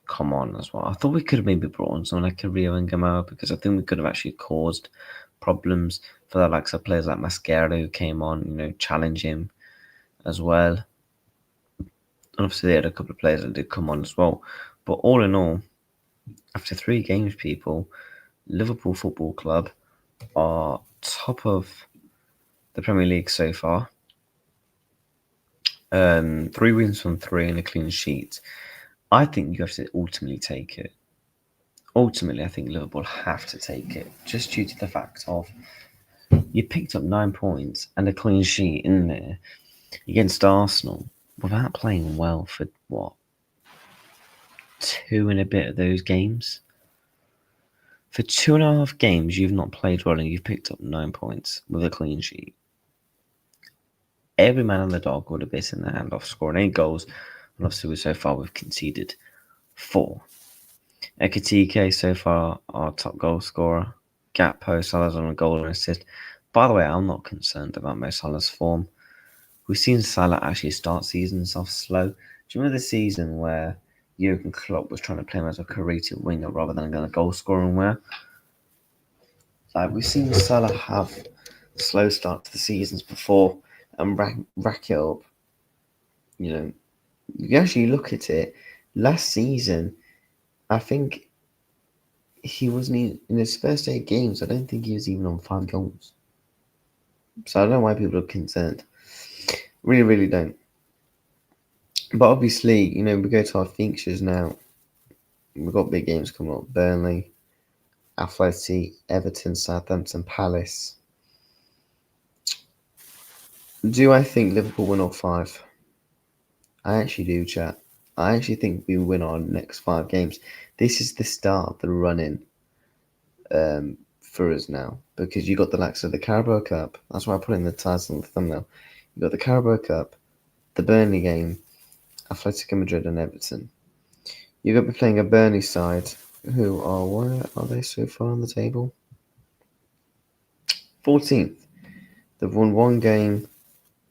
come on as well. I thought we could have maybe brought on someone like Rio and Gamal, because I think we could have actually caused problems for the likes of players like Mascara who came on, challenge him as well. And obviously, they had a couple of players that did come on as well. But all in all, after 3 games, people, Liverpool Football Club are top of the Premier League so far. 3 wins from 3 and a clean sheet. I think you have to ultimately take it. Ultimately, I think Liverpool have to take it, just due to the fact of you picked up 9 points and a clean sheet in there against Arsenal without playing well for, 2 and a bit of those games? For 2.5 games, you've not played well and you've picked up 9 points with a clean sheet. Every man on the dog would have bitten their hand off scoring 8 goals, and obviously so far we've conceded 4. Ekitike so far our top goal scorer. Gakpo, Salah's on a goal and assist. By the way, I'm not concerned about Mo Salah's form. We've seen Salah actually start seasons off slow. Do you remember the season where Jurgen Klopp was trying to play him as a creative winger rather than a goal scoring winger? We've seen Salah have slow start to the seasons before and rack it up. You actually look at it. Last season, I think he wasn't even, in his first 8 games. I don't think he was even on 5 goals. So I don't know why people are concerned. Really, really don't. But obviously, we go to our fixtures now. We've got big games coming up. Burnley, Athletic, Everton, Southampton, Palace. Do I think Liverpool win all 5? I actually do, chat. I actually think we win our next 5 games. This is the start of the run-in for us now, because you got the likes of the Carabao Cup. That's why I put in the title on the thumbnail. You got the Carabao Cup, the Burnley game, Atletico Madrid and Everton. You're going to be playing a Burnley side who are, where are they so far on the table? 14th. They've won 1 game.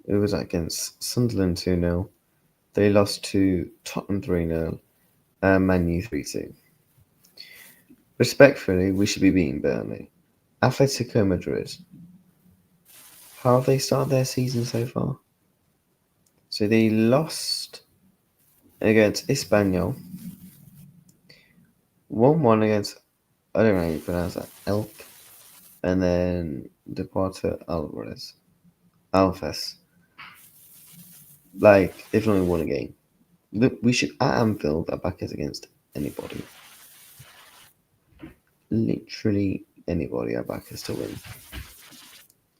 It was against Sunderland 2-0. They lost to Tottenham 3-0 and Man U 3-2. Respectfully, we should be beating Burnley. Atletico Madrid. How have they started their season so far? So they lost against Espanyol, 1-1 against, I don't know how you pronounce that, Elk, and then Deportes Alves. Like, they've only won a game. We should, at Anfield, our back is against anybody. Literally anybody, our back is to win.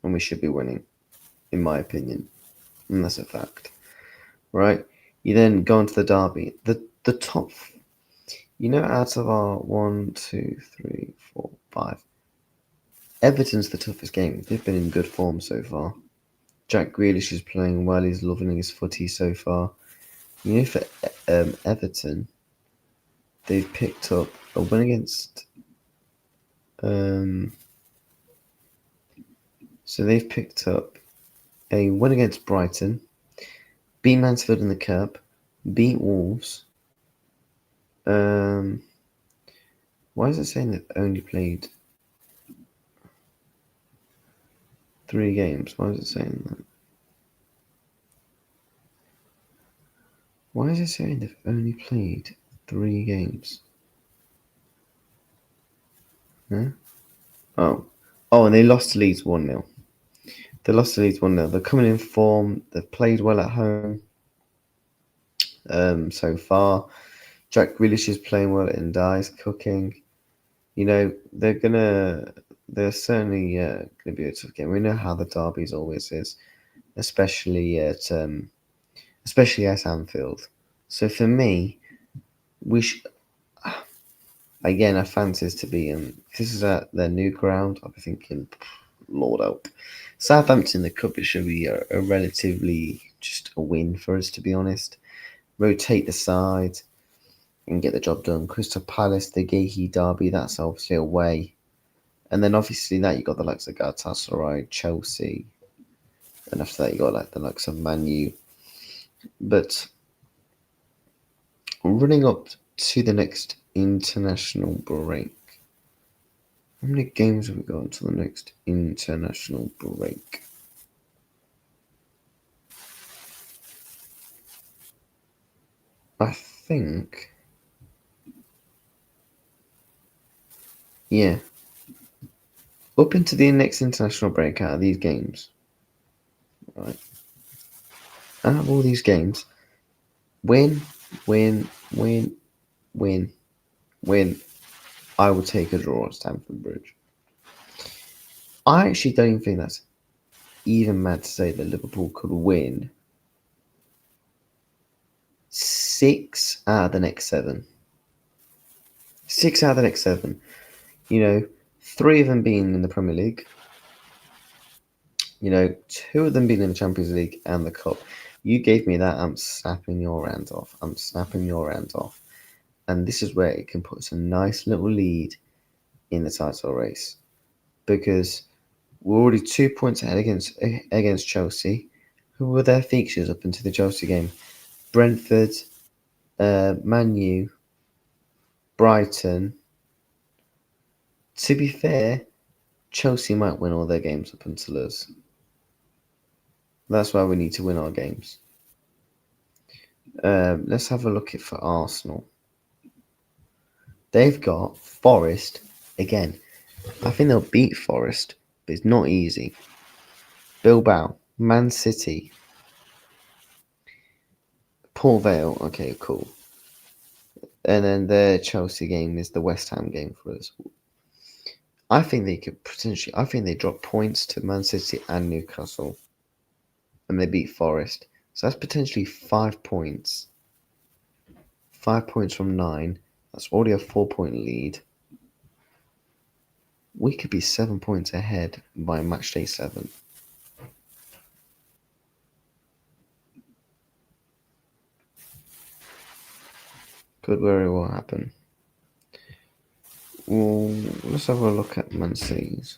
And we should be winning, in my opinion. And that's a fact. Right? You then go into the derby. The top, out of our 1, 2, 3, 4, 5, Everton's the toughest game. They've been in good form so far. Jack Grealish is playing well. He's loving his footy so far. For Everton, they've picked up a win against. So they've picked up a win against Brighton, beat Mansfield in the Cup, beat Wolves. Why is it saying they've only played 3 games? Why is it saying that? Why is it saying they've only played 3 games? Huh? Oh, and they lost to Leeds 1-0. They lost to Leeds 1-0. They're coming in form. They've played well at home so far. Jack Grealish is playing well and Dye's cooking. They're certainly gonna be a tough game. We know how the derbies always is, especially at Anfield. So for me, we should. Again, I fancy this to be if this is at their new ground, I'll be thinking, Lord help. Southampton, the cup, it should be a relatively just a win for us, to be honest. Rotate the side and get the job done. Crystal Palace, the Gehi derby, that's obviously away. And then obviously that you got the likes of Galatasaray, Chelsea, and after that you got the likes of Man U. But running up to the next international break. How many games have we got until the next international break? I think. Yeah. Up into the next international break out of these games. Right. Out of all these games, win. I would take a draw at Stamford Bridge. I actually don't even think that's even mad to say that Liverpool could win 6 out of the next 7. 6 out of the next 7. 3 of them being in the Premier League. 2 of them being in the Champions League and the Cup. You gave me that, I'm snapping your hands off. And this is where it can put us a nice little lead in the title race. Because we're already 2 points ahead against Chelsea. Who were their fixtures up into the Chelsea game? Brentford, Man U, Brighton. To be fair, Chelsea might win all their games up until us. That's why we need to win our games. Let's have a look at for Arsenal. They've got Forest again. I think they'll beat Forest, but it's not easy. Bilbao, Man City, Port Vale. Okay, cool. And then their Chelsea game is the West Ham game for us. I think they could potentially. I think they drop points to Man City and Newcastle, and they beat Forest. So that's potentially 5 points. 5 points from 9. That's already a 4-point lead. We could be 7 points ahead by match day 7. Could very well happen. Well, let's have a look at Man City's.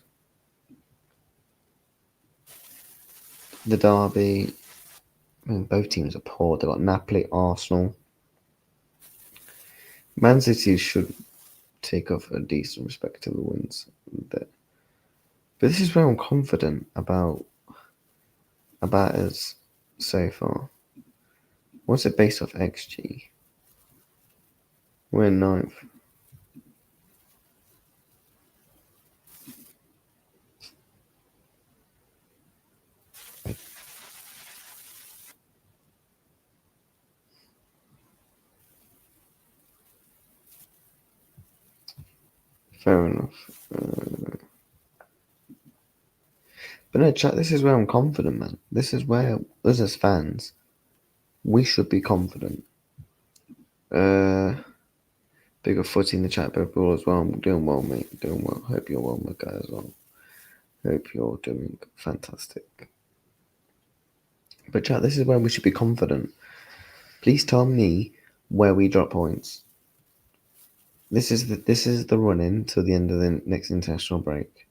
The derby. I mean, both teams are poor. They've got Napoli, Arsenal. Man City should take off a decent respectable wins. But this is where I'm confident about about us so far. What's it based off XG? We're ninth. Fair enough. But no, chat, this is where I'm confident, man. This is where, us as fans, we should be confident. Bigger footy in the chat, people as well. I'm doing well, mate. Doing well. Hope you're well, my guy, as well. Hope you're doing fantastic. But chat, this is where we should be confident. Please tell me where we drop points. This is the run in to the end of the next international break.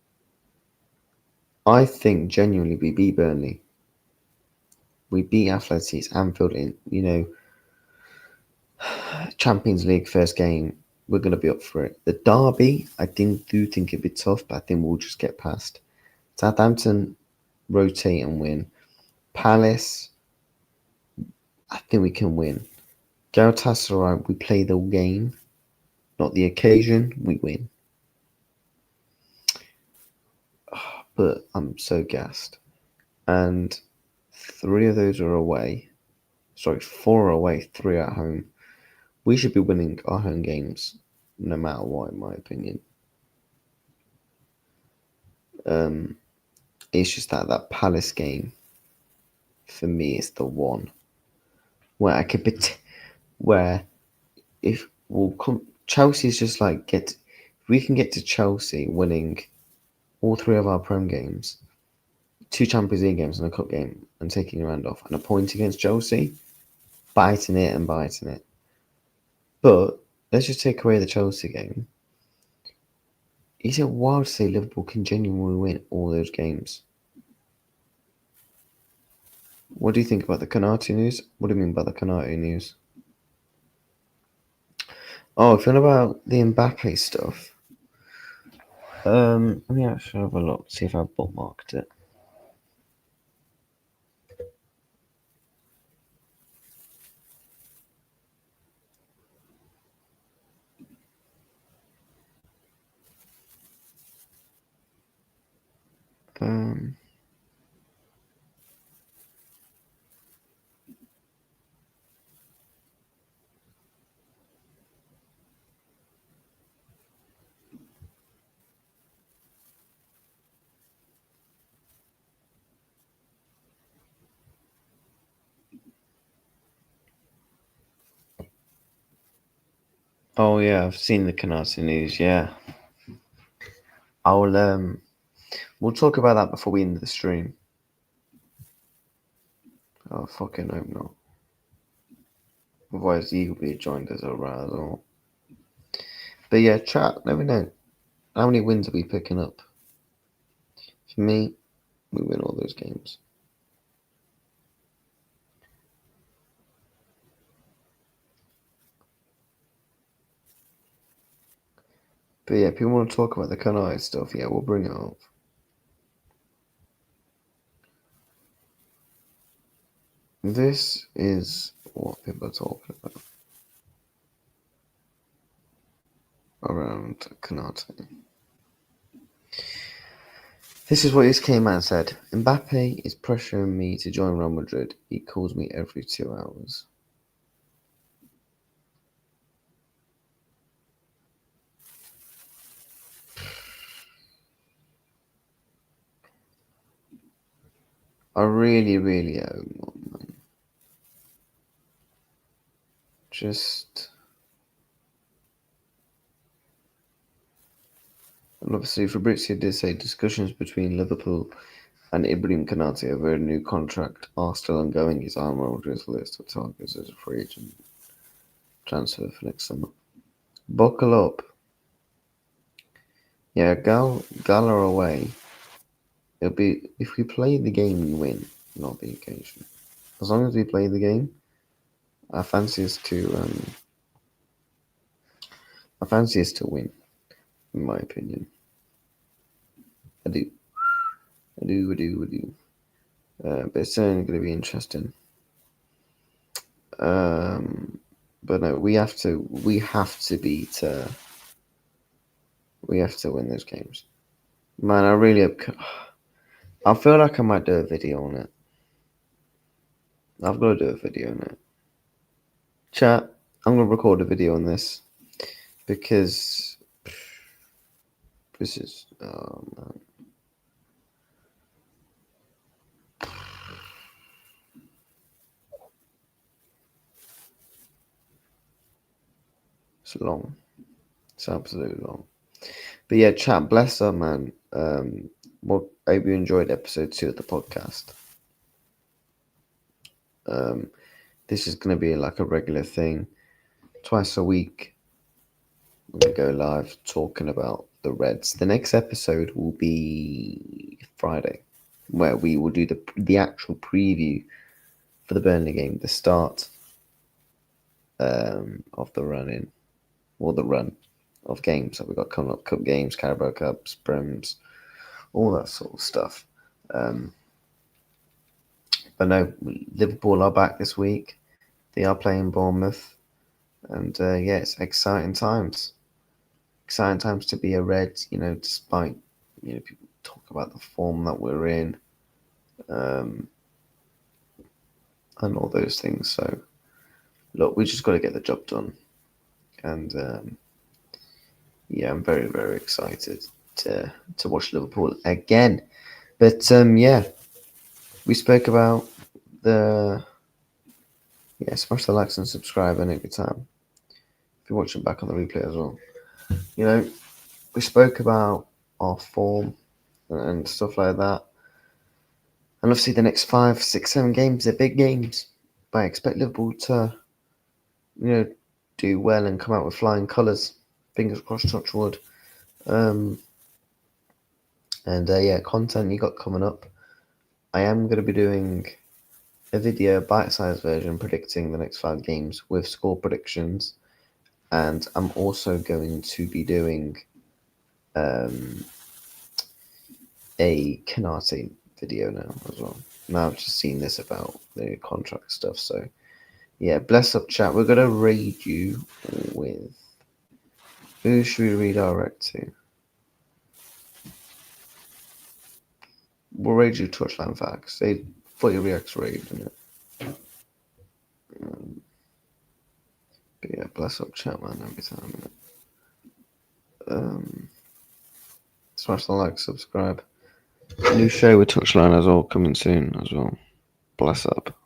I think genuinely we beat Burnley. We beat Athletic, Anfield in, Champions League first game. We're going to be up for it. The derby, I do think it'd be tough, but I think we'll just get past. Southampton, rotate and win. Palace, I think we can win. Galatasaray, we play the game, not the occasion, we win. But I'm so gassed. And 3 of those are away. Sorry, 4 are away, 3 at home. We should be winning our home games, no matter what, in my opinion. It's just that Palace game, for me, is the one where I could where if Chelsea's just like if we can get to Chelsea winning all 3 of our Prem games, 2 Champions League games and a cup game, and taking a round off, and a point against Chelsea, biting it. But let's just take away the Chelsea game. Is it wild to say Liverpool can genuinely win all those games? What do you think about the Canati news? What do you mean by the Canati news? Oh, if you know about the Mbappe stuff, let me actually have a look, see if I bookmarked it. Oh yeah, I've seen the Canati news. Yeah, we'll talk about that before we end the stream. Oh fucking hope not. Otherwise, you'll be joined us around as well. But yeah, chat. Let me know how many wins are we picking up. For me, we win all those games. But yeah, people want to talk about the Canati stuff. Yeah, we'll bring it up. This is what people are talking about around Canati. This is what his came out and said. Mbappe is pressuring me to join Real Madrid. He calls me every 2 hours. I really, really hope not, man. And obviously Fabrizio did say discussions between Liverpool and Ibrahim Konate over a new contract are still ongoing. He's on Rodgers' list of targets as a free agent transfer for next summer. Buckle up. Yeah, Gala away. It'll be if we play the game, we win, not the occasion. As long as we play the game, our fancy is to win, in my opinion. I do. but it's certainly going to be interesting. But no, we have to beat. We have to win those games, man. I really hope. I feel like I might do a video on it. I've got to do a video on it. Chat, I'm gonna record a video on this because this is man. It's long. It's absolutely long. But yeah, chat, bless up, man. Well, I hope you enjoyed episode 2 of the podcast. This is gonna be like a regular thing. Twice a week, I'm gonna go live talking about the Reds. The next episode will be Friday, where we will do the actual preview for the Burnley game, the start of the run of games that we got coming up, cup games, Carabao Cups, Brems, all that sort of stuff. But no, Liverpool are back this week. They are playing Bournemouth, and yeah, it's exciting times. Exciting times to be a Red. Despite people talk about the form that we're in, and all those things. So look, we just got to get the job done, and yeah, I'm very, very excited to watch Liverpool again. But yeah, we spoke about smash the likes and subscribe and every time. If you're watching back on the replay as well, we spoke about our form and stuff like that. And obviously the next 5, 6, 7 games, they're big games. But I expect Liverpool to, do well and come out with flying colours. Fingers crossed, touch wood. And yeah, content you got coming up. I am going to be doing a video, bite-sized version, predicting the next 5 games with score predictions. And I'm also going to be doing a Canate video now as well. Now I've just seen this about the contract stuff. So yeah, bless up, chat. We're going to raid you with... Who should we redirect to? We'll raid you Touchline Facts. They Footy Reacts raid, isn't it? But yeah, bless up, chat, man, every time. Smash the like, subscribe. New show with Touchline as well, coming soon as well. Bless up.